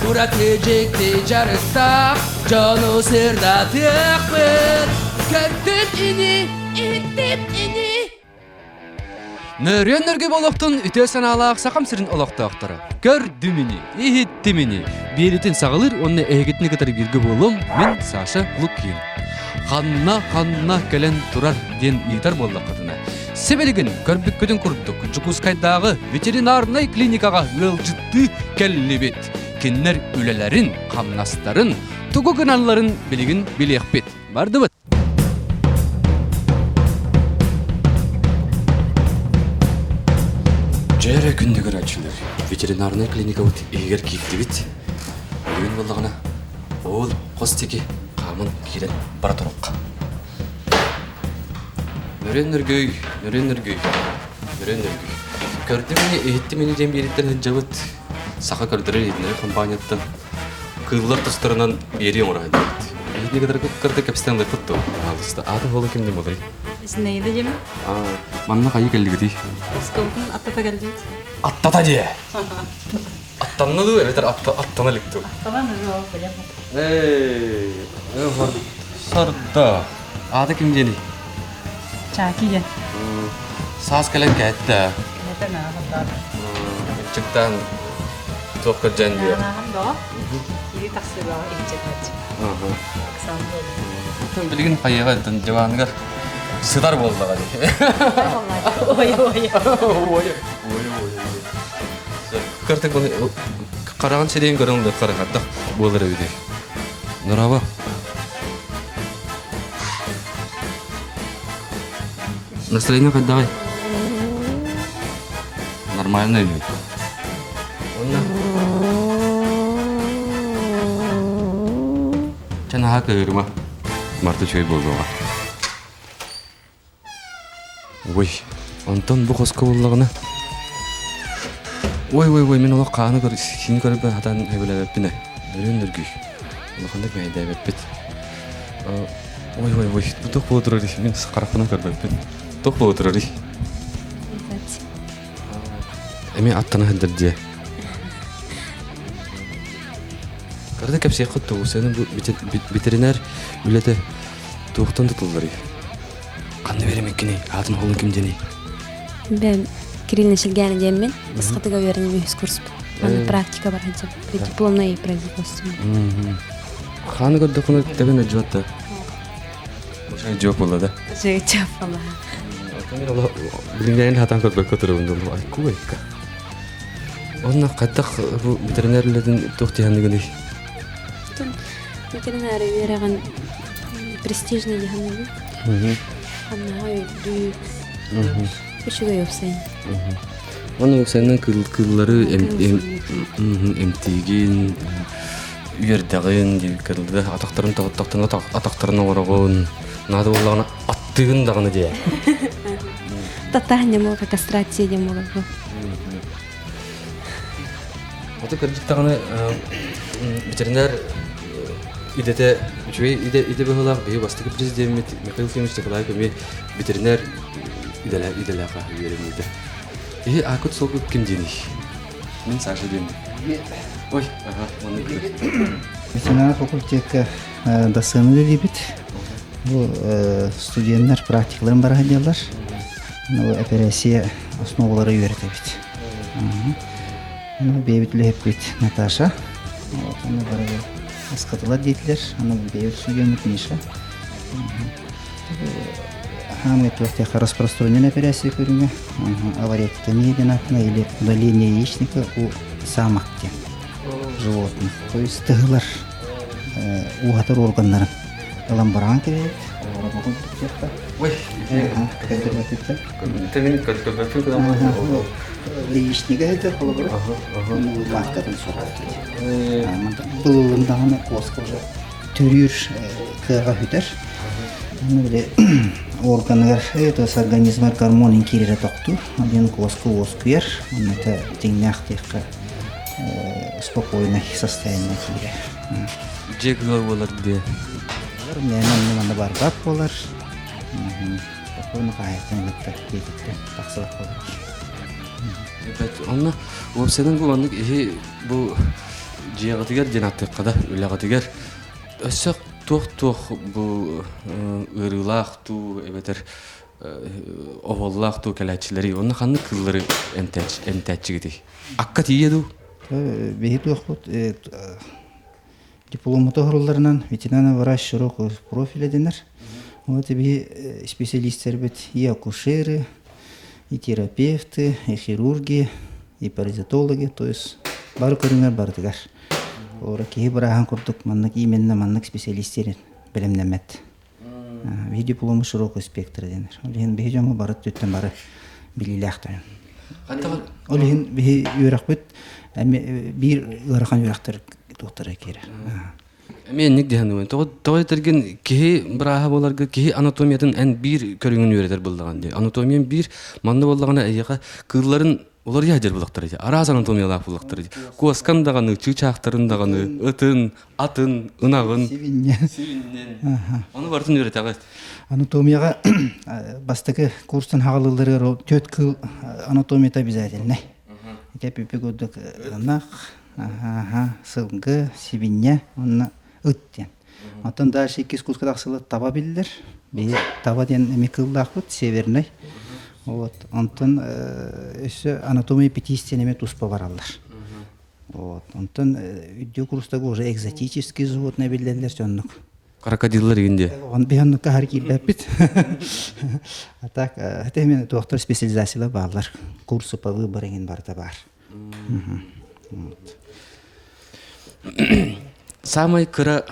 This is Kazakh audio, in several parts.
Тура тежекте жарыста Жону сырда тыяқпыт Көрдүт ини, иттит ини Нөреннерге болоқтын үте саналақ сақам сірін олақтақтары Көрді мені, ихитті мені Беретін сағылыр, оны әйгетіне кітар бірге болым Мен Саша Лукин Қанна кәлен тұрар ден итар болдық қадына Себелігін көрбіккөден күрдік Жукускайдағы ветеринарнай клиникаға өлжітті кәллебет Кеннер үлелерін, қамнастарын, тұғы гыналарын білігін білеқпет. Барды бұд? Жәрі күндігір әтшілер. Ветеринарнай клиника өт егер кейікті бет. Бүгін болдағына ол қос теке қамын керен бара тұрыққа. Нүрен-нүргөй. Көрді мені ехетті мені дем береттен жабыт. Сақа көрдірер едінер компанияттан кыллар тұстарынан бері оңырайды. Ехетіне кадар көккарды кәпістен лайфытты. Алысты аты болы кемден болай? Снейді жемі? Манна қайы кәлігі дей? Сколтын аттата кәлді? Аттата де! Аттанны ду, әветер аттана лікту. Атталаны жоқ, білем. Сарда. Аты кемдені? Чаки же. Саас кәлен кәтті. Нетен ағындар. Чықтан тоққа жән бе. Ағын да, ері тақсы ба, еңчет. Ақсан болды. Тын білген қайыға жауанығар сыдар болды ғады. Ой. Картық бұны қараған седейін көріңді қарағаттық болыр өйде. Нұраба. Настроение қайдағай? Нормально өйде. Чана хак өрма. Марта чөй болуға. Ой, Антон бұл қосқа болуғына. Ой, мен олақ қағаны көр, сені көріп бән атан әбілі әбіппіне. Өрен үргей. Олақында мәйді әбіппет. Ой, бұл тоқ болу тұрары. Мен қарақпынан көріп әбіппет. Тоқ болу тұрары. Әме аттана әдір де. Карды кәпсей құтты, сенің ветеринар үлеті туықтан тұтылдыры. Қанды беремеккені, атын қолын кімдені? Ben кирилнешілгені деммен, ұсқатыға верені мүйіз көрсіп. Аны практика бар әдем. Дипломная производство. Қаны көрді құны дәбен өджуатты? Бұшай жоқ болды да? Жөй жоқ болды. Мен ола білінгенен хатан көрбек көтірі ай, көй әйкі. Онына қайттақ ветеринарлердің тоқтияндығыны? Ветеринары вераған престижный дегенде. Аннаға өйдік. Үшіге өпсайын. Оны өпсайынан кыллары әмтеген, үйердіғын деп кірілді. Атақтарын орағын, нады олағына аттығын дағыны де. Таттағын дем олға, кастрация дем олға. Аты кірдік дағыны ветеринар идете иде бахылақ бейі бастығы президент Михаил Фимович Николаев әме ветеринар иделаға үйерімейді. Ақыт сол көп кемдені? Мен Саша деймін. Ой, оны көрді. Ветеринар факультетке дасыны дейбіт. Бұл студенттер практикаларын бара hadiyallar. Операция основалары үйерді бит. Бейбітлі хеп бит Наташа. Оны бара асқатылар дейтілер. Оны бейбіт студент Миша. Хамет вахтеха распространенная операция көрінге. Авариектомия денатына или удаление яичника у самок животных. То есть тығылар уғатыр органдарын. Ламбаран керейді. Ой, консервативтер. Тәмін консерватив кудамы? Яичнига әдір қолы бұры. Банкатын сұрады. Бұлындағына қосқы уже түрір кыға хүтер. Органlar, это с организма гормонин кирире тоқту. Один қосқы оскуер. Это теңнақтеққа спокойное состояние кире. Жегілер болар де. Мен барбап болар. Спокойно қайықтан кетті. Тақсылық болар. Онна, өпседен бұл андық бұл жиягатыгер жанаттыккада үлягатыгер өссөк туох бу ырылах ту эбетер оволлах ту келечилери онна ханны кыллары энтечигити акка тиеду бехит уақыт дипломы тоғырыларынан ветеринарный врач широкого профиля денер. Вот тебе специалисты бит и акушеры, и терапевты, и хирурги, и паразитологи, то есть бары көрүңөр бардыгар. Ора кии брахан курдук маннык именно маннык специалисттер билимнемет. Ви дипломы широкого спектра денер. Олен бехижамы бары төттен бары билиляхтан. Олен бехи юрак бит бир ырхан юрактар доктора кере. Мен ник дегенмен той терген ки браха боларга ки анатомиятын эн бир көрүнгөн үйрөтер булдаган ди. Анатомиям бир манда боллагана аяга кырларын олар яжер булактар ди. Араз анатомиялар булактар ди. Коскан даганы, чычактарын даганы, ытын, атын, ынагын, сивиннен. Аны бартын үйрөтөгөт. Анатомияга бастагы курстан хагалылары 4 кыл анатомия обязательно. Кепи пигодук нах, сылгы, сивинне, онна ыттен. Атын дальше 2 курска тахсылы таба билдер. Би таба ден эмикылдак бут северный. Вот, антын өсө анатомия 5 неме туспа баралар. Вот, антын үдө курстагы уже экзотический животное билдерлер жоннук. Крокодиллар гинде. Он беган кахар килбепит. А так, это именно доктор специализациялар барлар. Курсы по выбору ген барда бар. Самый кыра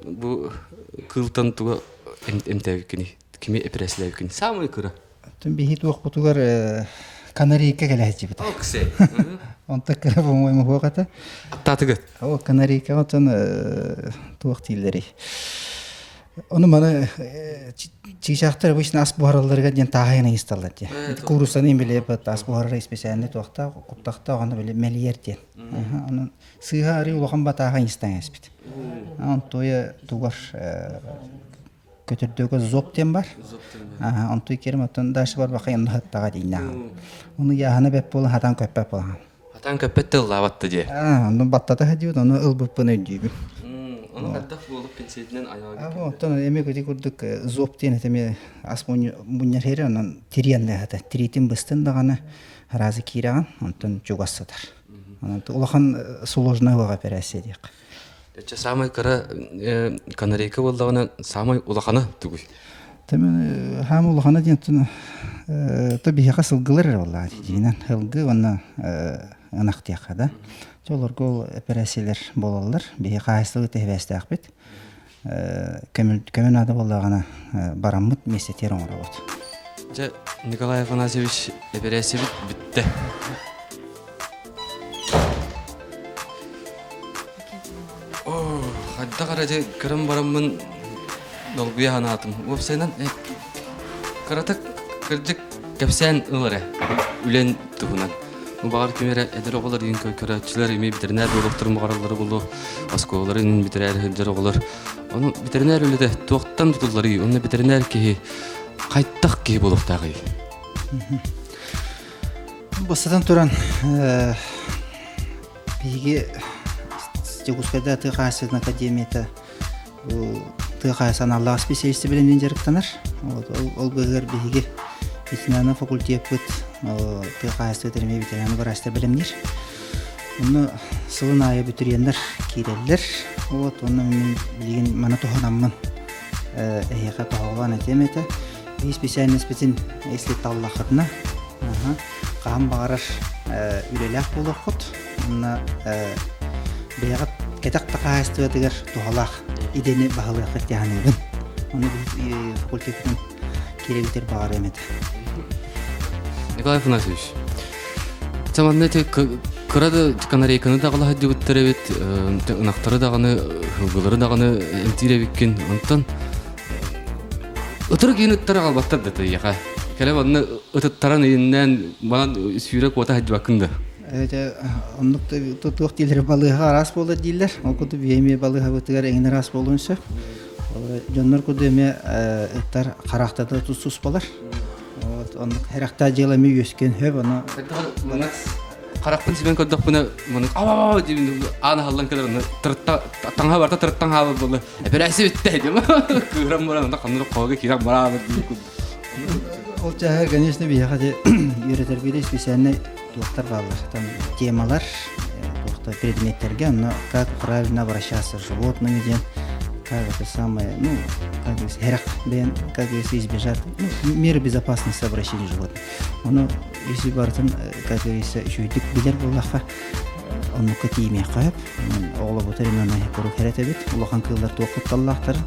бу кылтан туга эмтебикини кими эпреслебикини самый кыра. Тем бихит вакытугар канарейка келеһи бит. Оксе. Он так кыра по-моему вакыта. Татыгыт. О канарейка отан туактилери. Onu mana çiğçaktır bu işin asbuharlarga den tahayına installat ya. Kurusanın bile pat asbuharlar spesialni tuaqta quptaqta onu bile meliyerti. Onun sığari ulaqan bataha instan espit. On toya tugar kötürdögö zopten var. On toy kerim atan daşı var bakayın hattaga deyna. Onu yahana bep bolan hatan köppep bolan. Hatan köppettel lavattı diye. Onu battata hadiyor onu ılbıpını ödüyor. Onu hatta bulup pensiyetinden ayağa gidiyor. Tamam, emek ödü kurduk zopten temi asmon bunlar her anan tiriyanda hata tiritin bastın da gana razı kiragan ondan jugassatar. Ondan улахан сложная операция дек. Эче самый кара канарейка болдагына самый улаханы түгү. Теми хам улаханы дентен таби хасылгылар валла динен хылгы вана анактыяка да. Жолор гол операциялар болалар. Бие кайсылы тебестак бит. Көмөн ада боллагана бараммыт месетер оңработ. Же Николай Афанасьевич операция битти. О, хадда каражы кырым бараммын долгуя ханатым. Опсайнан каратак кыржык кепсен ылары. Үлен тугунан. Багар кемере эдер оголар ин көрөчүлөр эми ветеринар доктор мугаралары болду. Асколары ин ветеринар хеджер оголар. Аны ветеринар өлөдө токтан тутулары. Аны ветеринар ки кайттак ки болуп тагы. Басадан туран биге Стегускада тыгасыз академияда тыгас аналог специалисты белән жарыктанар. Вот ол бөгөр биге ветеринар факультет бит тыгас ветеринар ветеринар врачтар белемнер. Уны сылына бүтүреннер киреллер. Вот уны мен билген мана тоханаммын. Эйга тохаган темета. Би специальность битин если таллахырна. Кам багарар үлелек болот. Уны бегат кетак тагасты дигер тухалах идене бахалы хаттяны. Уны факультеттин керегитер бар эмет. Николай Афанасьевич. Заманнете кырады канарейканы дагыла хадды бүттеребит, ынактары дагыны, хылгылары дагыны эмтиребиккен. Онтон Отыр кийинеттер албаттар да тыйга. Келеп аны ытыттаран ийиннен бана сүйрөк ота хадбакында. Оннукта тутук дилер балыга рас болду дилер. Окуду бейме балыга бүтүгөр эңне рас болунча. Жоннор кудеме ыттар карактада тусус болар. Вот он характа желеми өскөн хөп аны Каракпын сибен көрдөх буна муну ава дим аны халлан келерне тыртта таңга барта тырттан хабы болду. Операция битти дим. Кырам баранда канды кога кирак барабы. Ол жағы, конечно, бияқады үйретер бейді специальный туақтар қалар. Там темалар, туақта предметтерге, но как правильно обращаться с животными, как это самое, ну, как говорится, херах, как если избежать, ну, меры безопасности обращения животных. Оно, если бартын, как говорится, жүйдік билер болаққа, оны көтейме қойып, оғла бұтыр именно көру керет әбет, ұлақан кылдар туақытталлақтар,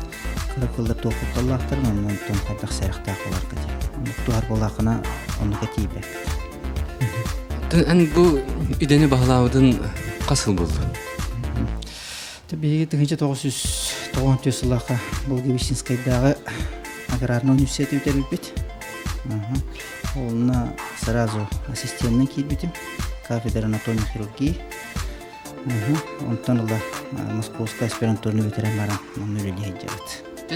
кылдар туақытталлақтар, онын тон қайдақ сәріқтақ олар көтей. Туар болақына оны көтейбек. Ән бұл идені бағылаудың қасыл болды? Беге 1990 жылға бұл Гевичинскайдағы аграрный университет өтер бет. Олына сразу ассистентный кейбетім, кафедра анатомия хирургии. Онтан ұла Московская аспирантурный ветеринаран нөлелі еді.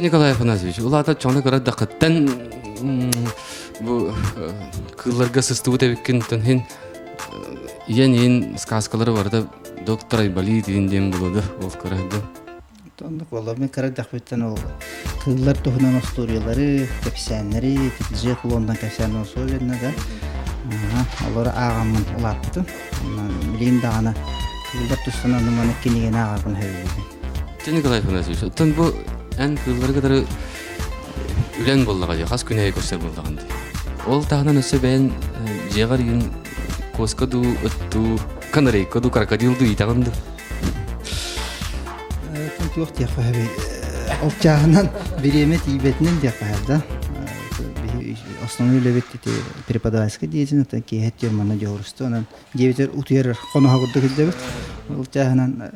Николай Афанасьевич, улада чоңна көрі дақыттан кылларга сыстыбы тәбеккен төнхен ең сказкалары барды доктор Айболит ден болады ол көреді. Тондық олар мен көрі дақпеттен ол кыллар тұхынан историялары, кәпсәнлері, тетілже құлондан кәпсәнлері сөйлеріне де олары ағамын ұлапты. Білейін дағаны кыллар тұстан аныманы кенеген ағағын өйді. Николай Афанасьевич, оттан бұл ән кыллары кадары үлен болдыға де, қас күнәйі көрсер болдыған де. Ол тағынан өсі бәйін жеғар ең коскаду, өтту, канарейкаду, крокодилду итағанды. Yok diye kahve. Olacağından biremet iyibetinden diye kahve. Основной левит те преподавательской деятельности, такие хеттер мана жорусты, онан девятер утер қонаға күрдік дебет. Олacağından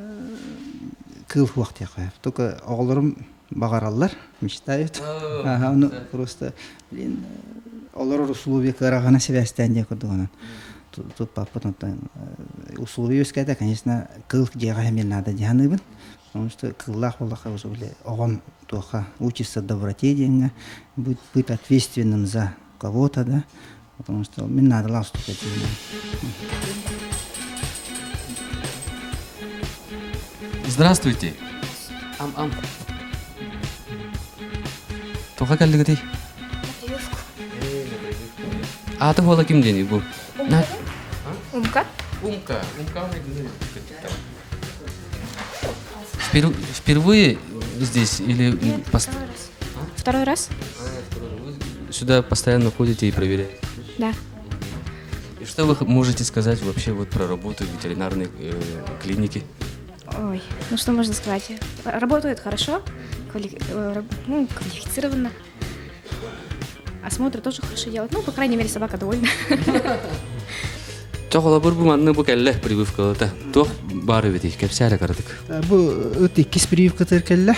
кыл уақыт диye kahve. Только оғларым бағаралар, мечтают. Оны просто олар условия қарағана себестен де күрдік онан. Тут потом условия өскәді, конечно, кыл жеға мен надо дияны. Потому что кыллах Аллаха уже он только учится доброте деньга, быть ответственным за кого-то, да, потому что мне надо ластукать. Здравствуйте. Ам. Тоха кәлді кәдей? Аты бола кім дені бұл? Умка? Умка. Впервые здесь или Второй раз? Сюда постоянно ходите и проверяете? Да. И что вы можете сказать вообще вот про работу в ветеринарной клинике? Ой, ну что можно сказать? Работают хорошо, квалифицированно. Осмотр тоже хорошо делают. Ну, по крайней мере, собака довольна. Тоғыла бір бұманны бұл кәлі прививкалыда. Тоқ бары бетей, кәпсәрі қарадық. Бұл өте кес прививка тәркелі.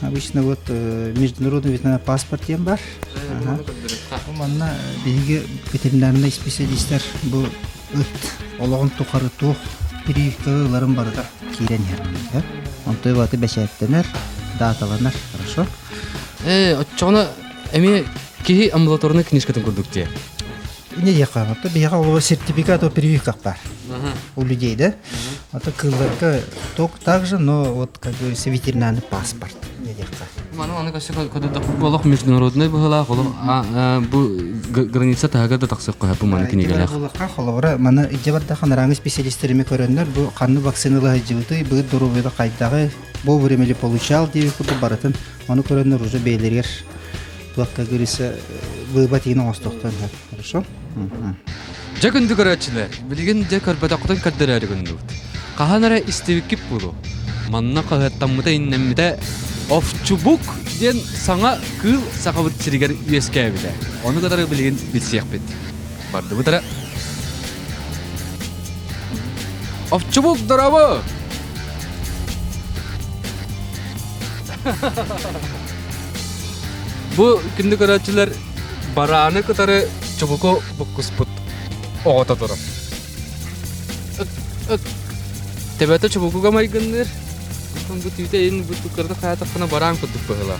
Обычно вот международный ветеринарный паспорт ем бар. Манна бейге ветеринарный специалисттер бұл өт олығын тоқары тоқ прививкаларым барыда кейрен ерінді. Онтой баты бәшәттенер, даталанар. Хорошо? Отчағына әме кейі амбулаторны книжкатын көрдік де. Не дияқам, это бияға олар сертификат о прививках бар у людей, да? Это кылларга также, но вот как говорится ветеринарный паспорт. Не дияқам. Аны кәсі көдді олық международный бұғылақ, бұл граница тағыда тақсық қойып бұл маны кенегелек. Олыққа қолығыра, маны ижабаттақын раңы специалистеріме көрінер, бұл қанны вакциналығы жылды, бұл дұрубеді қайдағы, бұл времелі получал дейі күді баратын, оны көрінер уже бейлергер. Бұл, как говорится, выбат ені остоқтан. Хорошо? Жакынды көрәтшілер, білген де көрбәдақтың кәддірәрі күнді өт. Қағанара істевіккіп бұлу. Манна қағаттамыда иннәміде офчубук ден саңа кыл сақабыт сірігер үйеске әбілі. Оны қадары білген білсияқ бет. Барды бұтара. Офчубук дұрабы! Бұл күнді көрәтшілер бараны қытары чубуко бұққыспыт оғыта тұрып. Тәбәті чубукуға майгынныр. Бұл түйтейін бұл күрді қаятаққына баран күдік бұғыла.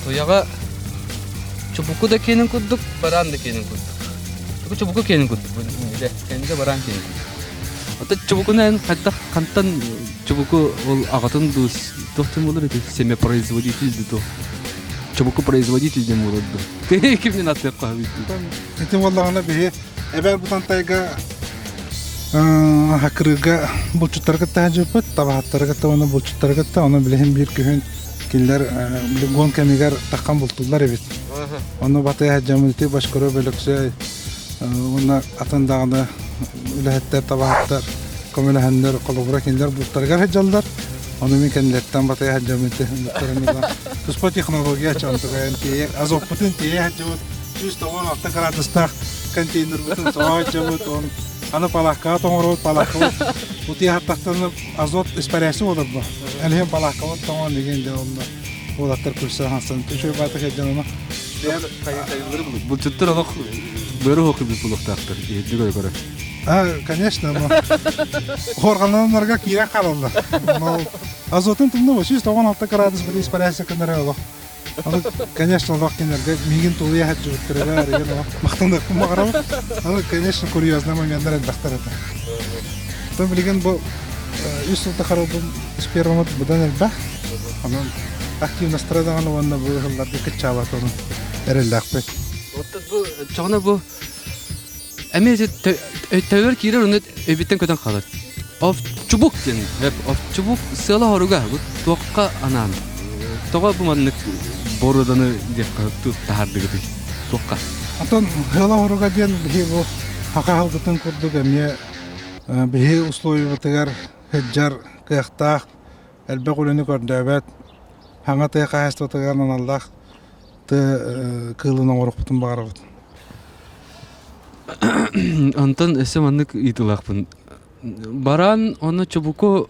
Тояға чубуку да кенін күдік, баран да кенін күдік. Bu çubuku kenin kut. Kendi baran kenin. Ota çubukuna hatta kantan çubuku ol ağatın dus dostum olur idi. Seme производитель de çubuku производитель de olur. Kimden atıyor kahve? Etim vallahi bihi eber butan tayga hakırıga bulçutlarga tacıpıt tabahatlarga ta onu bulçutlarga ta onu bilehen bir gün killer gon kemigar takkan bultular evet. Onu bataya jamilti başkara belokse ona atandağını ulahatlar tabahatlar komelahanlar kolobra killer bultlarga hajallar. Onu min kendilerden bataya jamilti bultlarına. Tuspa teknolojiya çantıgan ki azoputun tiye hajut just onu altta gradustak konteyner bütün soğuk on ana palakka toңорот palakka bu tiye hattaktan azot isparesi olur bu. Elhem palakka toңor degende onda olatlar kursa hasan tüşö batak ejanına. Bu çıtır olaq böyle hoqi bir bulaqtaqtır. Ediga göre. Конечно, но органларга кире калды. Азотун тумны бу жүз 16 градус bir испаряция кенере олaq. Аны, конечно, вакытларга мигин тулыя хат жуттырга реген мактанда кумагара. Аны, конечно, курьезный моменттер бактар это. То билген бу үстү харабым с первого будан элбах. Аны активно страдаган онда бу жылларда кычабат оны. Эрелдакпет. Отта bu çoğuna bu Эмезе тәвер кирер уны эбиттен көтөн калыр. Of çubuk den hep of çubuk sığala horuga bu toqqa anan. Toqa bu manlık borudanı деп калыптı тахардыгы. Toqqa. Антон хыла хоруга ден бихи бу хака халдытын курдук эме бихи условия тегер хеджар кыяктак элбе кулени көрдөбөт. Хаңа тыяка хаста тегернан Аллах ты кылының орукпутун барыбыт. Антон эсем аннык итылакпын. Баран оны чубуку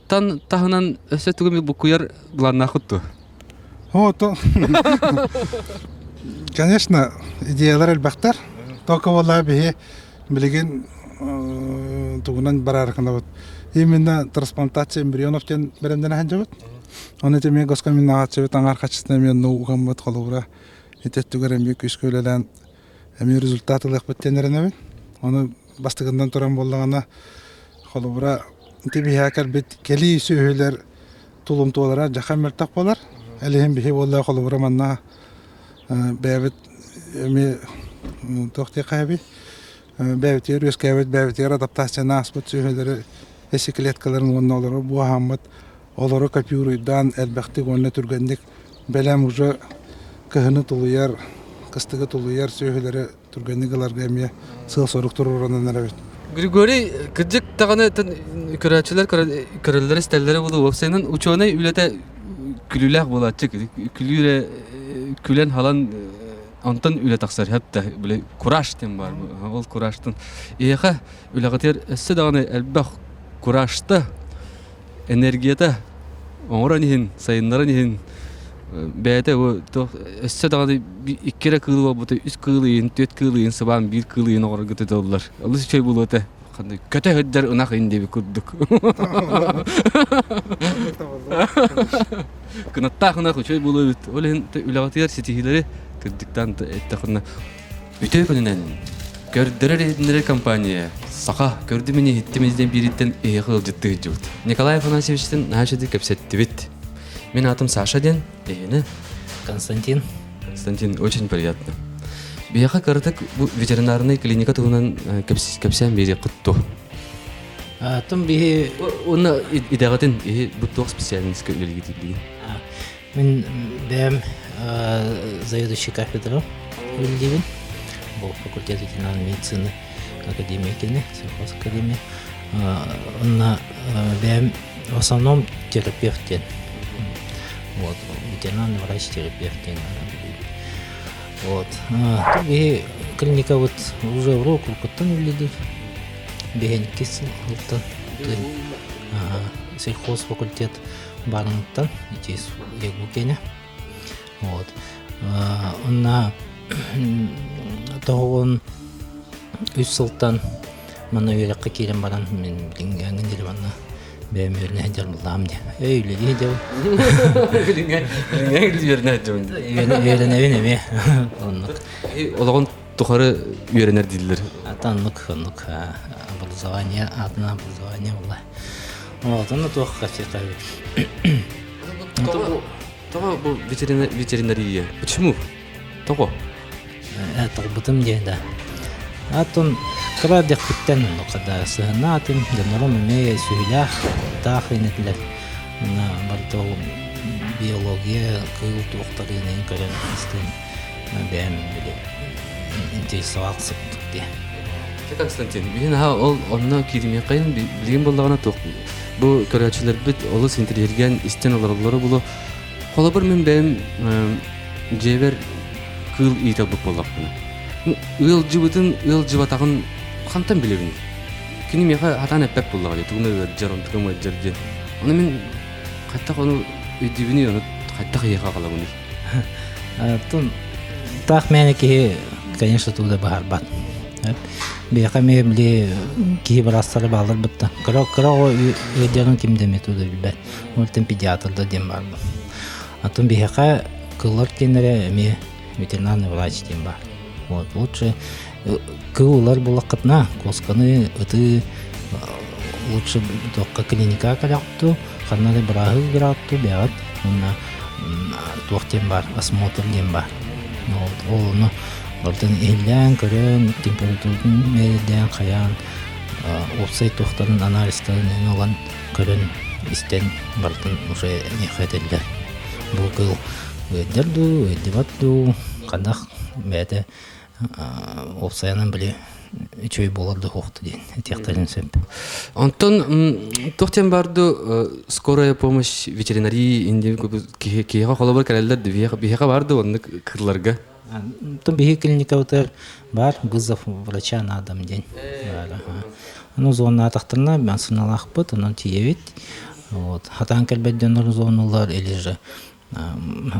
тан тахынан эсе түгүм бу куяр буларна хутту. Вот. Конечно, идеялар элбактар. Только валла бихи билеген тугунан бараркана вот. Именно трансплантация эмбрионов тен беренден ханжабыт. Оны теме госкоминация таңар качысына мен нуугамбат калуура. Этеттүгөрөм бик үскөлөлөн эми результаты лыкпыттенеренебин. Оны бастыгындан туран боллагана калуура теби хакар бит кели сөйлөр тулумтуулара жакан мертак болар. Элем бихи болла калуура манна бэбит эми тохти каби бэбит рөскәбит бэбит адаптацияна аспыт сөйлөр эсиклеткаларын оннолору бу хаммат олору копируйдан элбакты гонна тургандык белем уже кыһыны тулуяр кыстыгы тулуяр сөйлөрө тургандыгаларга эми сыл соруктур урананар. Григорий кыжык таганы көрәчеләр көрәләр стәлләре булды. Вовсенин ученый үләтә күлүләк булачак. Күлүле күлән халан антын үлә таксар хәтта биле кураж тем бар. Ул куражтын. Эха үләгәтер эссе даганы әлбәх куражты энергията оңоранин сайыннарын бәйте о то эссе даганы иккере кылы бу үс кылыйын, төт кылыйын, сабан бир кылыйын оргы тетелдер. Ул чөй булды. Кандай көтө хөддер унак инде би күрдүк. Кынатта хына чөй булды. Ул үләгәтер сетихиләре кырдыктан эттәхне үтө көннән көрдөрөр компания сака көрдү мени иттимизден бириттен эйгыл жытты жут. Николай Афанасьевичтен начады кепсеттибит. Мен атым Саша ден, эйни Константин. Константин, очень приятно. Бияха кырдык бу ветеринарный клиника тугунан кепсен бери кытту. Атым бихи Оны идагатын бу ток специальность көлгидиги. мен бэм заведующий кафедры Ильдивин. Был факультет ветеринарной медицины Академии Кельны, сельхозакадемия. Он бэм в основном терапевт. Вот, ветеринарный врач-терапевт. Вот. И клиника вот уже в руку кутан выглядит. Беген кисел, вот сельхозфакультет барнтан, идти из Ягукеня. Вот. Он тоғын үз сылтан мана өйлекке келем баран мен билингенген деле мана бәм өрне хәҗәр булам ди. Өйле ди. Билингән жерне җон. Өйле неме. Оннак. Олагын тухары үйренер дилер. Атанлык образование, одно образование было. Вот, оно тоже хотел. Того бу ветеринария. Почему? Того. Это бутым да. А то когда дехтен, но когда сынатым, генером имея сюля, тахинетлер на борту биология, кыл тухтарының көріністен бәм біле интересовался где. Константин, мен ол онна кириме кайын билген боллагана ток. Бу көрәчеләр бит олы синтергән истен оларлары булу. Холобыр мен бәм җебер кыл итә бу боллакны. Ыл җибутын, ыл җибатагын хантан билегин. Кини мега хатан әпәп буллагы, тугны җарон тукымы җәрде. Аны мен кайтта кону өдибини аны кайтта хыяга калагын. Тун так менеки, конечно, туда барбат. Бияқаме биле ки барастары балдар битта. Кыра өдерин кимдеме туда билбе. Ортен педиатрда дем бар. Атун бияқа кылар кенере эме ветеринарный врач дем бар. Вот лучше кылар булакытна косканы ыты лучше только клиника калакту, ханнады брахы гратту бят. Онна туактем бар, осмотр дем бар. Вот олну Ортен элден көрөн температурын мерден каян опсай тохтарын анализтарын алган көрөн истен бартын уже не хателдер. Бу кыл өдөрдү, өдүбатту, кандак бәте опсайнын биле чөй боларды хокты ден. Текталин сөп. Антон тохтен барды скорая помощь ветеринарии инде киега холобар калелдер бияга барды онны кырларга. Там бихи клиника утер бар, вызов врача на дом день. Ну зона тахтарна бансыналах бут, онан тиевит. Вот. Хатан келбедден зоналар или же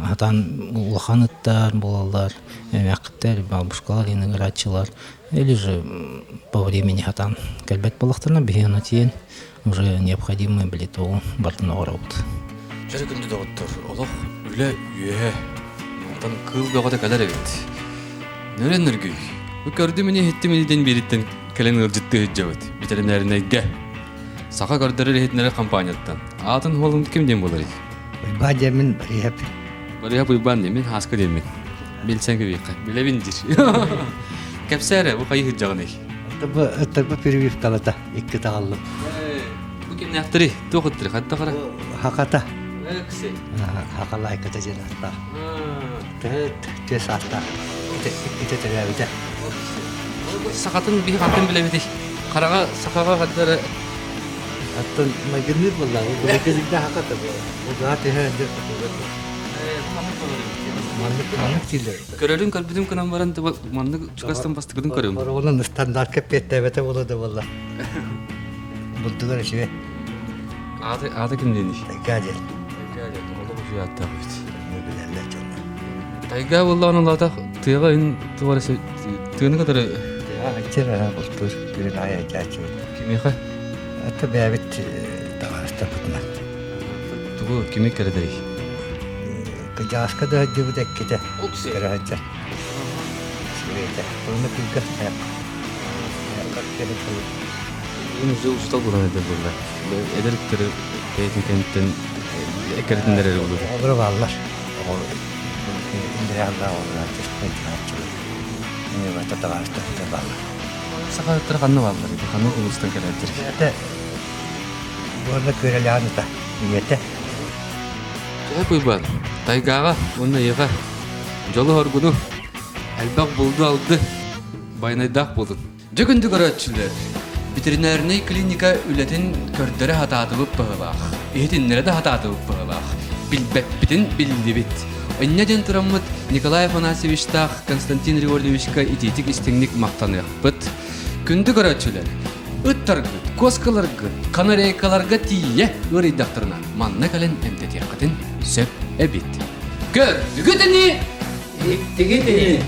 хатан улаханыттар болалар, мякыттар, бабушкалар, инегратчылар. Или же по времени хатан келбед болахтарна бихи тиен уже необходимые билету бартына орабыт. Жары күнді доғыттыр, олық үлі үйе. Антон кыл бөгөтө калар эбит. Нөрен нөргүй. Бу көрдү мени хетти мениден бериттен келен ылжытты жабыт. Ветеринарнайга. Сака көрдөрөр хетнере компанияттан. Атын холун кимден болар? Бадемин барыяп. Барыяп уйбан демен хаска демен. Билсең кебек. Билебиндир. Кепсәре бу кайы жагыны. Таба прививкалата икки тагаллып. Бу ким нактыры? Тоғыттыр, хатта кара. Хаката. Эксе. Хакалай ката женаста. Те саста. Ите телевизя. Сакатын би хатын билебеди. Карага сакага хаттары Аттан магнит болла. Бекезикте хаката. Угаты хәндер. Маннык тилер. көрөлүн көрбүдүм кынан баран манны чукастан бастыгын көрөм. Onun standart kepetevete buladı valla. Buldular işi. Ада ким дени? Gacel. Олог жуятта бит. Ne bilenler canım. Тайга болланы лата тыга ин тугарасы тыгыны кадары Ya içeri buldur. Bir aya gerçi. кимеха Hatta bebet dağarsta tutma. тугу киме кередери. Kıcaska da hacı dekkide. Okse. Kırahacak. Şöyle. Bunu kılgah yap. Yaprak gerek olur. Ин жыл устал буран эдер болла. Эдериктери бетинкенттен экертиндер болду. Olur vallar. İndire Allah olurlar. Çeşmet yapçı. Ne var da dağarsta tutar vallar. Сакаттар канны балдар. Канны кулустан келетир. Hatta bu arada körelağını da. Niyete. Кай буйбан. Тайгага онна яга. Жолу хоргуну. Албак болду алды. Байнайдак болду. Жөгүндү көрөчүлөр. Ветеринарный клиника үлетин көрдөрө хатаатыбып баабак. Этиннере да хатаатыбып баабак. Билбеппитин биллибит. Оннеден тураммыт Николай Афанасьевичтах Константин Григорьевичка ититик истеңник мактаныппыт. Күндү көрөчүлөр. Ыттаргы, коскаларгы, канарейкаларга тие ырыйдактарына манна кален эмтетиякатын сөп эбит. Көрдүгүтүни, иктигитини.